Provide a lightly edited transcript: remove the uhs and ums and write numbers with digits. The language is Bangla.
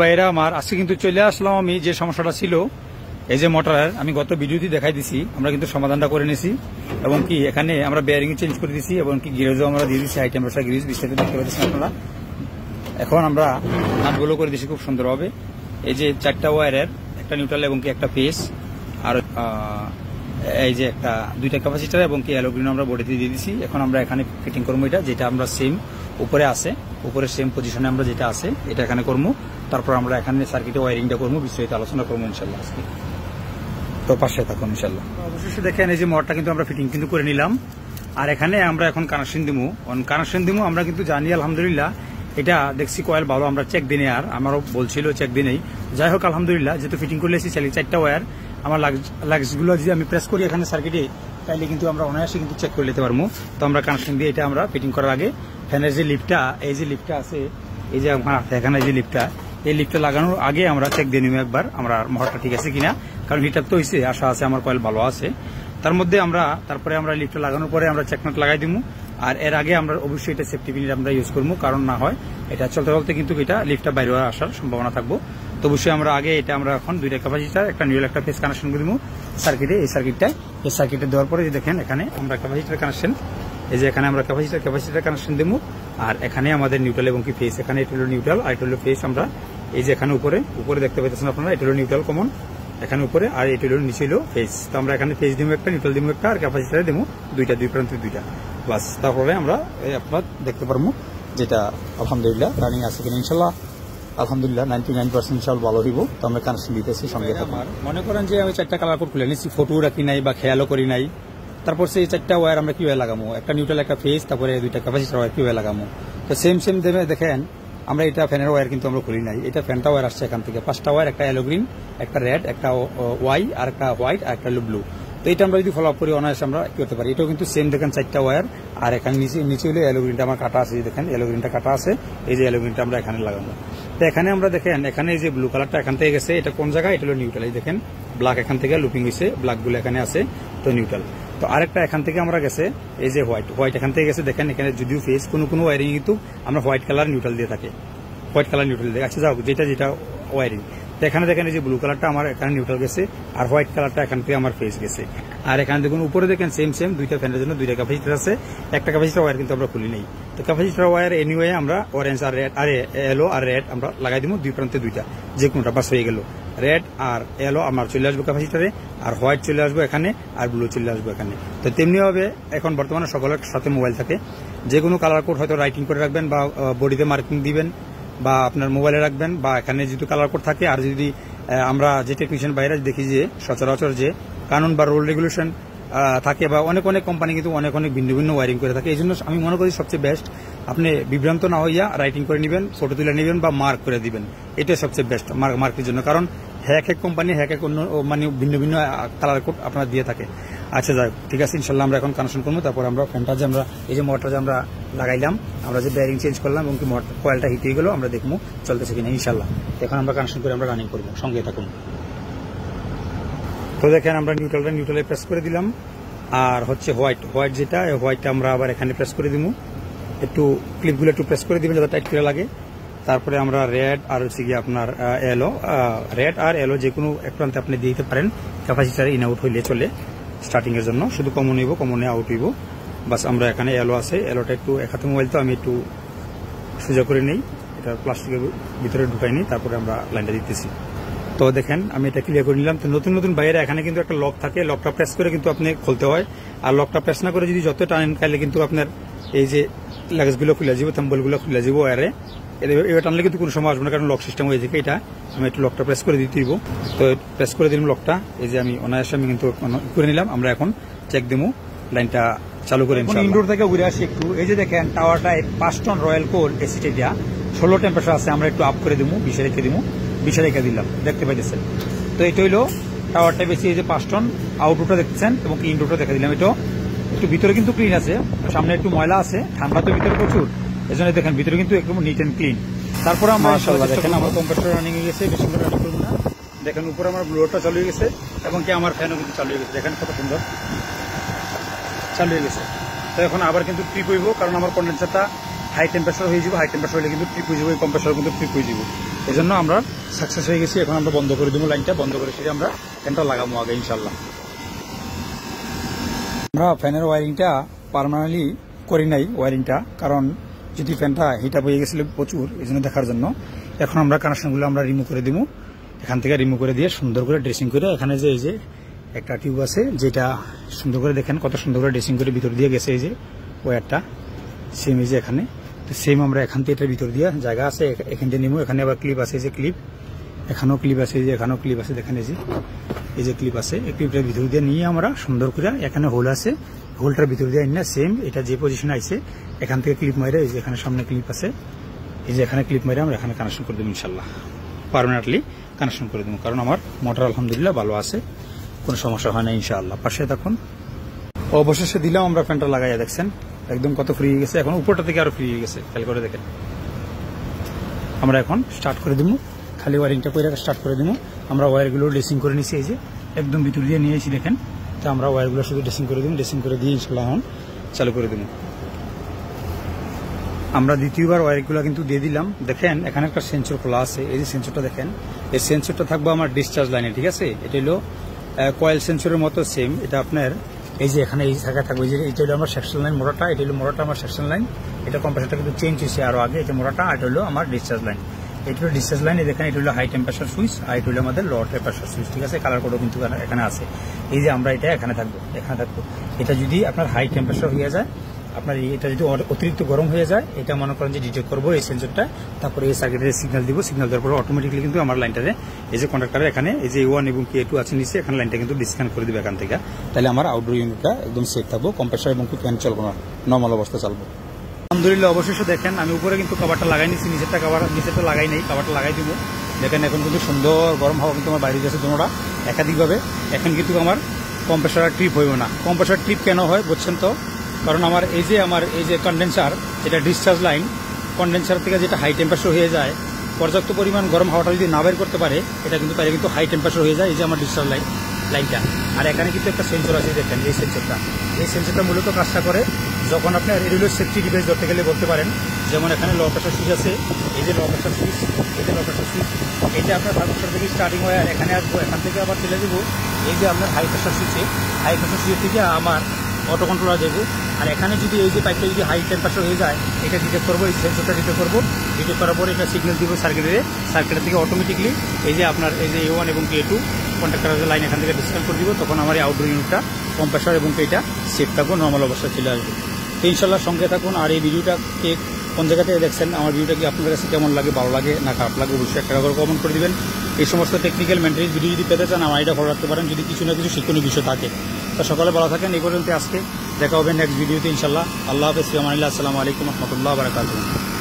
ভাইরা আমার আজকে কিন্তু চলে আসলাম আমি যে সমস্যাটা ছিল এই যে মোটরের আমি গত ভিডিওতে দেখাই দিছি আমরা কিন্তু সমাধানটা করে নিয়েছি এবং কি এখানে আমরা বেয়ারিং চেঞ্জ করে দিয়েছি এবং কি গিরেজও আমরা দিয়ে দিচ্ছি আইটেম বসা গিরিজ বিস্তারিত দেখতে পাচ্ছেন আপনারা। এখন আমরা নাটগুলো করে দিচ্ছি খুব সুন্দরভাবে। এই যে 4টা ওয়্যারের একটা নিউট্রাল এবং কি একটা ফেস আর এই যে একটা 2টা ক্যাপাসিটর এবং কি অ্যালোগ্রিন আমরা বডিতে দিয়ে দিচ্ছি। এখন আমরা এখানে ফিটিং করবো এটা যেটা আমরা সেম উপরে আছে উপরে সেম পজিশনে আমরা যেটা আছে এটা এখানে করবো। তারপর আমরা এখানে সার্কিটে ওয়ারিংটা করবো, বিস্তারিত আলোচনা করবো ইনশাল্লাহ আজকে। তো পাশে থাকুন ইনশাল্লাহ। অবশেষে দেখেন এই যে মোটরটা কিন্তু আমরা ফিটিং কিন্তু করে নিলাম আর এখানে আমরা এখন কানেকশন দিমু। আমরা কিন্তু জানি আলহামদুলিল্লাহ এটা দেখছি কয়েল ভালো আমরা চেক দিনে আর আমারও বলছিল চেক দিনেই। যাই হোক আলহামদুলিল্লাহ যেহেতু ফিটিং করে এসেছি 4টা ওয়্যার আমার লাক্সগুলো যদি আমি প্রেস করি এখানে সার্কিটে তাইলে কিন্তু আমরা অনায়াসে কিন্তু চেক করে নিতে পারবো। তো আমরা কানেকশন দিয়ে এটা আমরা ফিটিং করার আগে ফ্যানের যে লিফটটা এই যে লিফটটা আছে এই যে আমার এখানে যে লিফটটা এই লিফটটা লাগানোর আগে আমরা চেক দিয়ে নিব একবার আমরা মোটরটা ঠিক আছে কিনা, কারণ হিটার তো হয়েছে আশা আছে আমার কয়েল ভালো আছে। তার মধ্যে তারপরে আমরা লিফটটা লাগানোর পরে আমরা চেকনাট লাগাই দিব আর এর আগে আমরা অবশ্যই এটা সেফটি পিন আমরা ইউজ করবো, কারণ না হয় এটা চলতে চলতে কিন্তু এটা লিফটটা বাইরে আসার সম্ভাবনা থাকবো। তো অবশ্যই আমরা আগে এটা আমরা এখন 2টা ক্যাপাসিটর একটা নিউট্রাল একটা ফেজ কানেকশন করে দিব সার্কিটে। এই সার্কিটে দেওয়ার পরে দেখেন এখানে আমরা ক্যাপাসিটর কানেকশন এই যে এখানে আমরা ক্যাপাসিটর কানেকশন দেবো আর এখানে আমাদের নিউট্রাল এবং কি ফেজ এখানে এটা হলো নিউট্রাল আর এটা হলো ফেজ। আমরা এই যে এখানে উপরে দেখতে পাচ্ছেন আপনারা এটা হলো নিউট্রাল কমন এখানে উপরে আর এটা হলো নিচে হলো ফেজ। তো আমরা এখানে ফেজ দিব একটা নিউট্রাল দিব একটা আর ক্যাপাসিটর দেবো দুই প্রান্তে 2টা বাস। তারপরে আমরা আপনার দেখতে পারবো যেটা আলহামদুলিল্লাহ রানিং আছে কিনা ইনশাল্লাহ আলহামদুলিল্লাহ 99% ইনশাল্লাহ ভালো হইব। তো আমরা কানেকশন দিতেছি সঙ্গে আমার মনে করেন যে আমি 4টা কালার কোড খুলে নিচ্ছি, ফটো রাখি নাই বা খেয়ালও করি নাই। তারপর সেই 4টা ওয়্যার আমরা কিভাবে লাগাবো, একটা নিউট্রাল একটা ফেজ তারপরে 2টা ক্যাপাসিটর ওয়্যার কিভাবে লাগাবো। তো সেম দেবে দেখেন আমরা এটা ফ্যানের ওয়্যার কিন্তু আমরা খুলি নাই, এটা ফ্যানটা ওয়্যার আসছে এখান থেকে 5টা ওয়্যার একটা অ্যালোগ্রিন একটা রেড একটা ওয়াই আর একটা হোয়াইট আর একটা ব্লু। তো এটা আমরা যদি ফলো আপ করি অনায়াসে আমরা কি করতে পারি। এটাও কিন্তু সেম দেখেন 4টা ওয়্যার আর এখানে নিচে হলে অ্যালোগ্রিনটা আমার কাটা আছে, দেখেন অ্যালোগ্রিনটা কাটা আছে এই যে অ্যালোগ্রিনটা আমরা এখানে লাগাবো। তো এখানে আমরা দেখেন এখানে এই যে ব্লু কালারটা এখান থেকে গেছে এটা কোন জায়গায় এটা হলো নিউট্রাল। এই দেখেন ব্ল্যাক এখান থেকে লুপিং হয়েছে ব্ল্যাকগুলো এখানে আছে তো নিউট্রাল। তো আরেকটা এখান থেকে আমরা গেছে এই যে হোয়াইট এখান থেকে গেছে দেখেন এখানে যদিও ফেস কোনো ওয়ারিং কিন্তু আমরা হোয়াইট কালার নিউট্রাল দিয়ে থাকে আচ্ছা যাও যেটা ওয়ারিং। তো এখানে দেখেন এই যে ব্লু কালারটা আমার এখানে নিউট্রাল গেছে আর হোয়াইট কালারটা এখান থেকে আমার ফেস গেছে। আর এখানে দেখুন উপরে দেখেন সেম 2টা ফ্যানের জন্য 2টা ক্যাপাসিটর আছে, একটা ক্যাপাসিটর ওয়্যার কিন্তু আমরা খুলি নেই। তো ক্যাপাসিটর ওয়্যার এনিওয়ে আমরা অরেঞ্জ আর রেড আর এলো আর রেড আমরা লাগাই দিব 2 প্রান্তে 2টা যে কোনটা বাস হয়ে গেল। রেড আর এলো আমার চলে আসবো ক্যাপাসিটরে আর হোয়াইট চলে আসবো এখানে আর ব্লু চলে আসবো এখানে। তো তেমনি ভাবে এখন বর্তমানে সকলের সাথে মোবাইল থাকে, যে কোনো কালার কোড হয়তো রাইটিং করে রাখবেন বা বডিতে মার্কিং দিবেন বা আপনার মোবাইলে রাখবেন বা এখানে যদি কালার কোড থাকে। আর যদি আমরা যে টেকনিশিয়ান বাইরে দেখি যে সচরাচর যে কানুন বা রুল রেগুলেশন থাকে বা অনেক কোম্পানি কিন্তু অনেক ভিন্ন ওয়ারিং করে থাকে। এই জন্য আমি মনে করি সবচেয়ে বেস্ট আপনি বিভ্রান্ত না হইয়া রাইটিং করে নেবেন, ফটো তুলে নেবেন বা মার্ক করে দিবেন, এটাই সবচেয়ে বেস্ট মার্কের জন্য। কারণ এক কোম্পানি এক অন্য মানে ভিন্ন কালার কোড আপনার দিয়ে থাকে। আচ্ছা যাই ঠিক আছে ইনশাল্লাহ আমরা এখন কানেকশন করবো। তারপর আমরা ফ্যানটা যে আমরা এই যে মোটরটা যে আমরা লাগাইলাম আমরা যে বেয়ারিং চেঞ্জ করলাম এবং কি কয়েলটা হিট হয়ে গেল আমরা দেখবো চলতেছে কিনা ইনশাল্লাহ। এখন আমরা কানেকশন করে আমরা রানিং করবো, সঙ্গে থাকুন। তো দেখেন আমরা নিউট্রালে প্রেস করে দিলাম আর হচ্ছে হোয়াইট যেটা হোয়াইটটা আমরা আবার এখানে প্রেস করে দিব, একটু ক্লিপগুলো একটু প্রেস করে দিবেন যাতে টাইট করে লাগে। তারপরে আমরা রেড আর হচ্ছে গিয়ে আপনার এলো যে কোনো এক প্রান্তে আপনি দিয়ে দিতে পারেন, ক্যাপাসিটার ইন আউট হইলে চলে স্টার্টিং এর জন্য শুধু কমনে আউট হইব বাস। আমরা এখানে এলো আছে, এলোটা একটু এক হাতে মোবাইল তো আমি একটু সোজা করে নেই, এটা প্লাস্টিকের ভিতরে ঢুকাই নিই, তারপরে আমরা লাইনটা দিতেছি। তো দেখেন আমি এটা ক্লিয়ার করে নিলাম। তো নতুন বাইরে এখানে কিন্তু একটা লক থাকে, লকটা প্রেস করে কিন্তু আপনি খুলতে হয় আর লকটা প্রেস না করে যদি যত টানেন খাইলে কিন্তু আপনার এই যে লাগেজগুলো খুলে যাব থাম্বলগুলো খুলে যাব ওয়ারে এবার টানলে কিন্তু কোনো সময় আসবে না, কারণ লক সিস্টেম হয়ে যায়। এটা আমি একটু লকটা প্রেস করে দিতে দিব। তো প্রেস করে দিলাম লকটা, এই যে আমি অনায়াসে আমি কিন্তু করে নিলাম। আমরা এখন চেক দেবো লাইনটা চালু করে ইনডোর থেকে ঘুরে আসি একটু। এই যে দেখেন টাওয়ারটা 5 টন রয়্যাল কোল এসিটে দেওয়া 16 টেম্পারেচার আছে, আমরা একটু আপ করে দেবো 20 রেখে দিলাম দেখতে পাইতেছেন। তো এটা হইলো টাওয়ারটা বেশি এই যে 5 টন আউটডোরটা দেখতেছেন এবং ইনডোরটা দেখা দিলাম। এটা একটু ভিতরে কিন্তু ক্লিন আছে, সামনে একটু ময়লা আছে, ঠান্ডা তো ভিতরে প্রচুর, এই জন্য দেখেন ভিতরে কিন্তু একদম নিট অ্যান্ড ক্লিন। তারপরে আমরা দেখেন আমার কম্প্রেসর রানিং হয়ে গেছে, বেশি করে রানিং করবো না। দেখেন উপরে আমার ব্লোয়ারটা চালু হয়ে গেছে এবং কি আমার ফ্যানও কিন্তু চালু হয়ে গেছে, দেখেন কত সুন্দর চালু হয়ে গেছে। তো এখন আবার কিন্তু ট্রিপ হইব, কারণ আমার কন্ডেন্সারটা হাই টেম্পারেচার হয়ে যাবো, হাই টেম্পারেচার হলে কিন্তু ট্রিপ হয়ে যাবো, কম্প্রেসার কিন্তু ট্রিপ হয়ে যাবো। এই জন্য আমরা সাকসেস হয়ে গেছি। এখন আমরা বন্ধ করে দেবো লাইনটা, বন্ধ করে সেটা আমরা ফ্যানটা লাগাবো আগে ইনশাল্লাহ। আমরা ফ্যানের ওয়ারিংটা পার্মানেন্টলি করি নাই ওয়ারিংটা, কারণ যদি ফ্যানটা হিট আপ হয়ে গেছিল প্রচুর, এই জন্য দেখার জন্য। এখন আমরা কানেকশনগুলো আমরা রিমুভ করে দিব, এখান থেকে রিমুভ করে দিয়ে সুন্দর করে ড্রেসিং করে, এখানে যে এই যে একটা টিউব আছে যেটা সুন্দর করে দেখেন কত সুন্দর করে ড্রেসিং করে ভিতর দিয়ে গেছে, এই যে ওয়্যারটা সেম এই যে এখানে, তো সেম আমরা এখান থেকে এটার ভিতর দিয়ে জায়গা আছে এখান থেকে নিবো। এখানে আবার ক্লিপ আছে, এই যে ক্লিপ, এখানেও ক্লিপ আছে, এই যে এখানেও ক্লিপ আছে, দেখেন এই যে ক্লিপ আছে, এই ক্লিপটার ভিতর দিয়ে নিয়ে আমরা সুন্দর করে, এখানে হোল আছে, হোলটার ভিতর দিয়ে না সেম এটা যে পজিশনে আছে এখান থেকে ক্লিপ মারে, এই যে এখানে সামনে ক্লিপ আছে, এই যে এখানে ক্লিপ মারে আমরা এখানে কানেকশন করে দেবো ইনশাল্লাহ, পার্মানেন্টলি কানেকশন করে দেবো। কারণ আমার মোটর আলহামদুলিল্লাহ ভালো আছে, কোনো সমস্যা হয় না ইনশাআল্লাহ। পাশে তখন অবশেষে দিলাম আমরা ফ্যানটা লাগাইয়া, দেখছেন একদম কত ফ্রি হয়ে গেছে, এখন উপরটা থেকে আরো ফ্রি হয়ে গেছে, খেয়াল করে দেখেন। আমরা এখন স্টার্ট করে দিব, খালি ওয়ারিংটা করে স্টার্ট করে দিব। আমরা ওয়্যারগুলো ড্রেসিং করে নিছি, এই যে একদম ভিতর দিয়ে নিয়েছি দেখেন, তো আমরা ওয়্যারগুলো শুধু ড্রেসিং করে দিব, ড্রেসিং করে দিয়ে ইনশাল্লাহ এখন চালু করে দেব। আমরা দ্বিতীয়বার ওয়্যারগুলো কিন্তু দিয়ে দিলাম। দেখেন এখানে একটা সেন্সর খোলা আছে, এই যে সেন্সরটা দেখেন, এই সেন্সরটা থাকবে আমার ডিসচার্জ লাইনে, ঠিক আছে। এটা হলো কয়েল সেন্সরের মতো সেম, এটা আপনার এই যে এখানে এই জায়গায় থাকবে, যে এটা হলো আমার সেকশন লাইন মোটরটা, এটা হলো মোটরটা আমার সেকশন লাইন, এটা কম্প্রেসারটা কিন্তু চেঞ্জ হয়েছে আরো আগে, এটা মোটরটা, আর এটা হলো আমার ডিসচার্জ লাইন, এটা হলো ডিসচার্জ লাইন। দেখেন এটা হলো হাই টেম্পারেচার সুইচ, আর এটা হলো আমাদের লো টেম্পারেচার সুইচ, ঠিক আছে। কালার কোডও কিন্তু এখানে আছে। এই যে আমরা এটা এখানে থাকবো, এটা যদি আপনার হাই টেম্পারেচার হয়ে যায়, আপনার এটা যদি অতিরিক্ত গরম হয়ে যায়, এটা মনে করেন যে ডিটেক্ট করবো এই সেন্সরটা, তারপরে এই সার্কিটের সিগন্যাল দিব, সিগন্যাল দেওয়ার পরে অটোমেটিকলি কিন্তু আমার লাইনটারে এই যে কন্ডাক্টরে এখানে এই যে A1 এবং K2 আছে নিচে, এখানে লাইনটা কিন্তু ডিসকানেক্ট করে দিবে এখান থেকে, তাহলে আমার আউটডোর ইউনিটটা একদম সেফ থাকবো, কম্প্রেসার এবং ফ্যান চলবো না, নর্মাল অবস্থা চলবো। আলহামদুলিল্লাহ অবশেষে দেখেন আমি উপরে কিন্তু কভারটা লাগাই নিচ্ছি, নিচেরটা লাগাই নেই, কভারটা লাগাই দিব। দেখেন এখন কিন্তু সুন্দর গরম হাওয়া কিন্তু আমার বাইরে যাচ্ছে দুটোটা একাধিকভাবে। এখন কিন্তু আমার কম্প্রেসার ট্রিপ হইব না। কম্প্রেসার ট্রিপ কেন হয় বুঝছেন তো? কারণ আমার এই যে কন্ডেন্সার, যেটা ডিসচার্জ লাইন, কন্ডেন্সার থেকে যেটা হাই টেম্পারেচার হয়ে যায়, পর্যাপ্ত পরিমাণ গরম হাওয়াটা যদি না বের করতে পারে, এটা কিন্তু তাহলে কিন্তু হাই টেম্পারেচার হয়ে যায়। এই যে আমার ডিসচার্জ লাইনটা, আর এখানে কিন্তু একটা সেন্সর আছে, দেখেন এই সেন্সরটা মূলত কাজটা করে যখন আপনার রেগুলার সেফটি ডিভাইস ধরতে গেলে বলতে পারেন, যেমন এখানে লো প্রেসার সুইচ আছে, এই যে লো প্রেসার সুইচ, এটা আপনার থার্মোস্ট্যাট থেকে স্টার্টিং হয়, আর এখানে আসবো, এখান থেকে আবার চলে যাবো এই যে আপনার হাই প্রেসার সুইচে থেকে আমার অটো কন্ট্রোলার দেবো। আর এখানে যদি এই যে পাইপটা যদি হাই টেম্পারেচার হয়ে যায়, এটা ডিটেক্ট করবো, এই সেন্সরটা ডিটেক্ট করবো, ডিটেক্ট করার পরে এটা সিগন্যাল দিব সার্কিটের থেকে অটোমেটিকলি এই যে আপনার এই যে A1 এবং K2 কন্ট্যাক্টরের লাইন এখান থেকে ডিসকানেক্ট করে দিব। তখন আমার এই আউটডোর ইউনিটটা কম্প্রেসার এবং এটা সেফ থাকবো, নর্মাল অবস্থায় চলে আসবে। তো ইনশাল্লাহ সঙ্গে থাকুন। আর এই ভিডিওটা কে কোন জায়গা থেকে দেখছেন, আমার ভিডিওটা কি আপনাদের কাছে কেমন লাগে, ভালো লাগে না খারাপ লাগে, অবশ্যই একটা করে কমেন্ট করে দিবেন। এই সমস্ত টেকনিক্যাল মেন্টালিটি ভিডিও যদি পেতে চান আমার এটা ফলো রাখতে পারেন, যদি কিছু না কিছু শিক্ষণীয় বিষয় থাকে। তো সকালে ভালো থাকেন। এই পর্যন্ত আজকে দেখা হবে নেক্সট ভিডিওতে ইনশাল্লাহ। আল্লাহ হাফেজ, আসসালামু আলাইকুম রহমতুল্লাহ বারাকাতুহু।